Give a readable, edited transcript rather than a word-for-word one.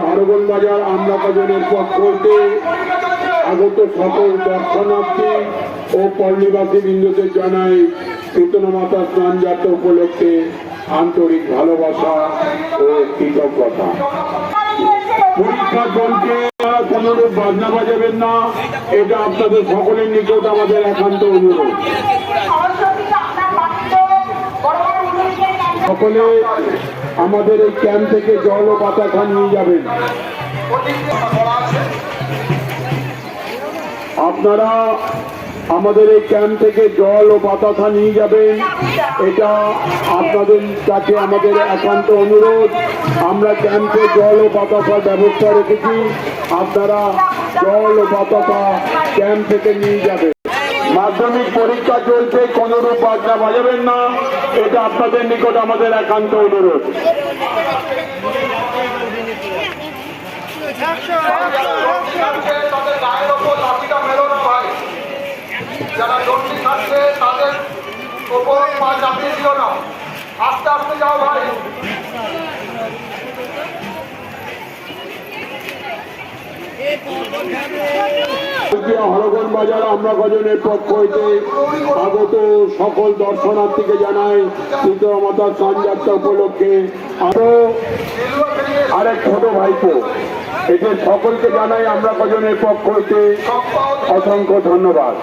হরগোল বাজার আমরা কজনের পক্ষ হইতে আগত সকল দর্শনার্থী ও পল্লীবাসী বৃন্দদের জানাই শীতলা মাতা স্নান যাত্রা উপলক্ষে আন্তরিক ভালোবাসা ও কৃতজ্ঞতা। পরীক্ষা চলছে, কোনরূপ বাজনা বাজাবেন না, এটা আপনাদের সকলের নিকট আমাদের একান্ত অনুরোধ। সকলে আমাদের এই ক্যাম্প থেকে জল ও পাতা খান নিয়ে যাবেন। আপনারা আমাদের এই ক্যাম্প থেকে জল ও বাতাসা নিয়ে যাবেন, এটা আপনাদের কাছে আমাদের একান্ত অনুরোধ। আমরা ক্যাম্পে জল ও বাতাসার ব্যবস্থা রেখেছি, আপনারা জল ও বাতাসা ক্যাম্প থেকে নিয়ে যাবেন। মাধ্যমিক পরীক্ষা চলছে, কোনরূপ বাজনা বাজাবেন না, এটা আপনাদের নিকট আমাদের একান্ত অনুরোধ। যারা দর্শী থাকছে তাদের ওপর পা চাপিয়ে দিও না, আস্তে আস্তে যাও ভাই। হরগোল বাজার আমরা কজনের পক্ষ হইতে আগত সকল দর্শনার্থীকে জানাই শীতলা মাতার স্নান যাত্রা উপলক্ষে আরো আরেক ছোট ভাইপো, এদের সকলকে জানাই আমরা কজনের পক্ষ হইতে অসংখ্য ধন্যবাদ।